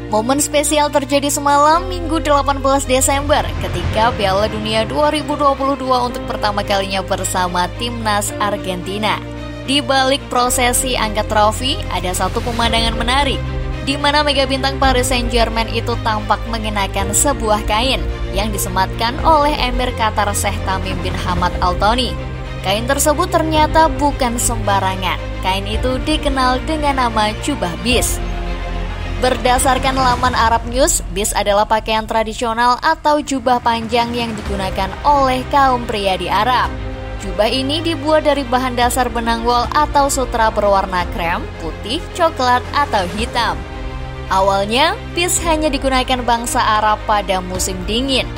Momen spesial terjadi semalam Minggu 18 Desember ketika Piala Dunia 2022 untuk pertama kalinya bersama Timnas Argentina. Di balik prosesi angkat trofi, ada satu pemandangan menarik, di mana mega bintang Paris Saint-Germain itu tampak mengenakan sebuah kain yang disematkan oleh Emir Qatar Sheikh Tamim bin Hamad Al Thani. Kain tersebut ternyata bukan sembarangan. Kain itu dikenal dengan nama jubah bis. Berdasarkan laman Arab News, bis adalah pakaian tradisional atau jubah panjang yang digunakan oleh kaum pria di Arab. Jubah ini dibuat dari bahan dasar benang wol atau sutra berwarna krem, putih, coklat, atau hitam. Awalnya, bis hanya digunakan bangsa Arab pada musim dingin.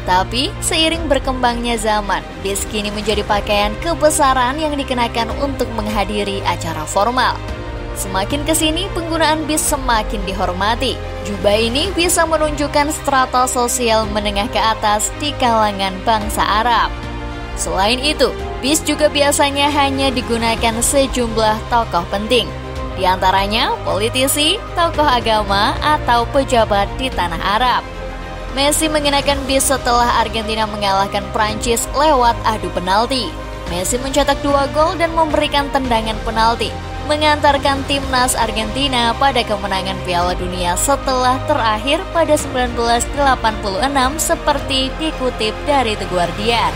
Tapi, seiring berkembangnya zaman, bis kini menjadi pakaian kebesaran yang dikenakan untuk menghadiri acara formal. Semakin kesini, penggunaan bis semakin dihormati. Jubah ini bisa menunjukkan strata sosial menengah ke atas di kalangan bangsa Arab. Selain itu, bis juga biasanya hanya digunakan sejumlah tokoh penting. Di antaranya politisi, tokoh agama, atau pejabat di tanah Arab. Messi mengenakan bis setelah Argentina mengalahkan Prancis lewat adu penalti. Messi mencetak 2 gol dan memberikan tendangan penalti, mengantarkan timnas Argentina pada kemenangan Piala Dunia setelah terakhir pada 1986 seperti dikutip dari The Guardian.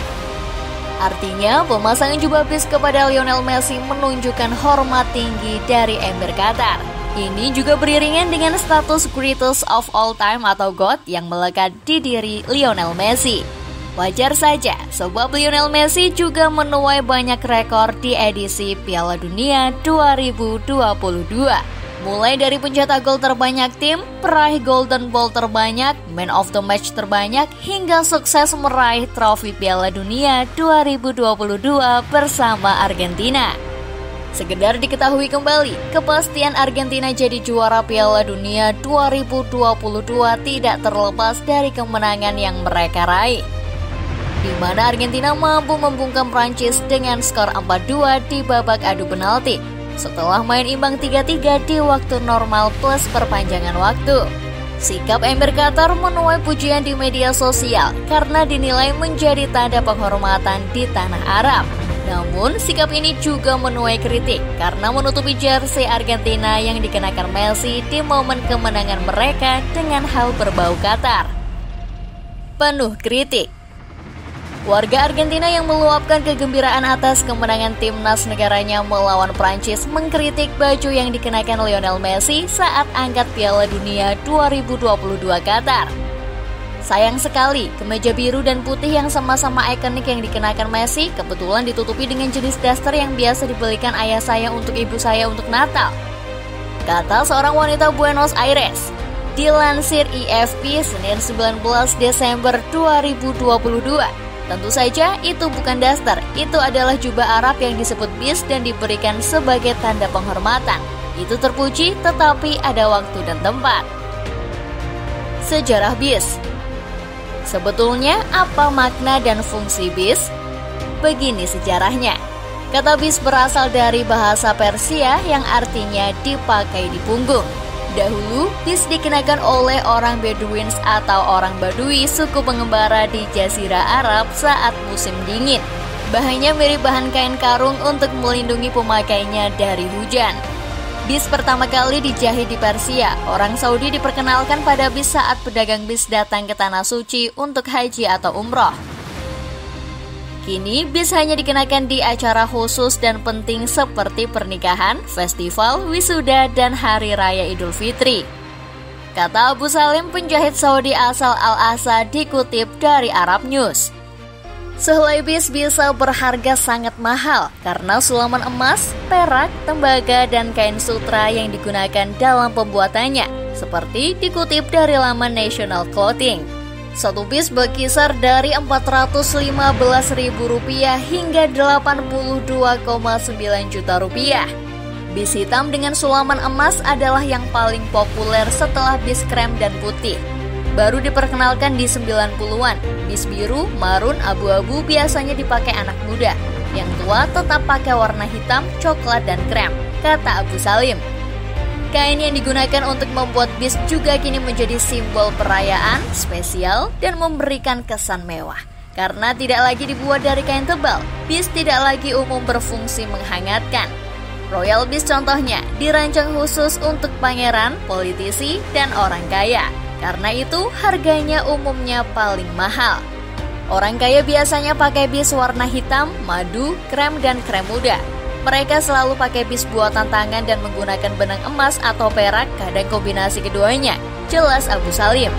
Artinya, pemasangan jubah bis kepada Lionel Messi menunjukkan hormat tinggi dari Emir Qatar. Ini juga beriringan dengan status greatest of all time atau GOAT yang melekat di diri Lionel Messi. Wajar saja, sebab Lionel Messi juga menuai banyak rekor di edisi Piala Dunia 2022. Mulai dari pencetak gol terbanyak tim, peraih Golden Ball terbanyak, Man of the Match terbanyak, hingga sukses meraih trofi Piala Dunia 2022 bersama Argentina. Sekedar diketahui kembali, kepastian Argentina jadi juara Piala Dunia 2022 tidak terlepas dari kemenangan yang mereka raih, di mana Argentina mampu membungkam Prancis dengan skor 4-2 di babak adu penalti setelah main imbang 3-3 di waktu normal plus perpanjangan waktu. Sikap Emir Qatar menuai pujian di media sosial karena dinilai menjadi tanda penghormatan di tanah Arab. Namun, sikap ini juga menuai kritik karena menutupi jersey Argentina yang dikenakan Messi di momen kemenangan mereka dengan hal berbau Qatar. Penuh kritik. Warga Argentina yang meluapkan kegembiraan atas kemenangan timnas negaranya melawan Prancis mengkritik baju yang dikenakan Lionel Messi saat angkat Piala Dunia 2022 Qatar. Sayang sekali, kemeja biru dan putih yang sama-sama ikonik yang dikenakan Messi kebetulan ditutupi dengan jenis daster yang biasa dibelikan ayah saya untuk ibu saya untuk Natal, kata seorang wanita Buenos Aires. Dilansir IFP Senin 19 Desember 2022. Tentu saja itu bukan daster, itu adalah jubah Arab yang disebut bis dan diberikan sebagai tanda penghormatan. Itu terpuji, tetapi ada waktu dan tempat. Sejarah bis. Sebetulnya apa makna dan fungsi bis? Begini sejarahnya. Kata bis berasal dari bahasa Persia yang artinya dipakai di punggung. Dahulu, bis dikenakan oleh orang Bedouins atau orang Badui suku pengembara di Jazirah Arab saat musim dingin. Bahannya mirip bahan kain karung untuk melindungi pemakainya dari hujan. Bis pertama kali dijahit di Persia. Orang Saudi diperkenalkan pada bis saat pedagang bis datang ke Tanah Suci untuk haji atau umroh. Kini, bis hanya dikenakan di acara khusus dan penting seperti pernikahan, festival, wisuda, dan Hari Raya Idul Fitri. Kata Abu Salim, penjahit Saudi asal Al-Asa, dikutip dari Arab News. Sehelai bis bisa berharga sangat mahal karena sulaman emas, perak, tembaga, dan kain sutra yang digunakan dalam pembuatannya, seperti dikutip dari laman National Clothing. Satu bis berkisar dari Rp415.000 hingga Rp82,9 juta. Bis hitam dengan sulaman emas adalah yang paling populer setelah bis krem dan putih. Baru diperkenalkan di 90-an, bis biru, marun, abu-abu biasanya dipakai anak muda. Yang tua tetap pakai warna hitam, coklat, dan krem, kata Abu Salim. Kain yang digunakan untuk membuat bis juga kini menjadi simbol perayaan, spesial, dan memberikan kesan mewah. Karena tidak lagi dibuat dari kain tebal, bis tidak lagi umum berfungsi menghangatkan. Royal Bis contohnya dirancang khusus untuk pangeran, politisi, dan orang kaya. Karena itu harganya umumnya paling mahal. Orang kaya biasanya pakai bis warna hitam, madu, krem, dan krem muda. Mereka selalu pakai bis buatan tangan dan menggunakan benang emas atau perak, kadang kombinasi keduanya. Jelas Abu Salim.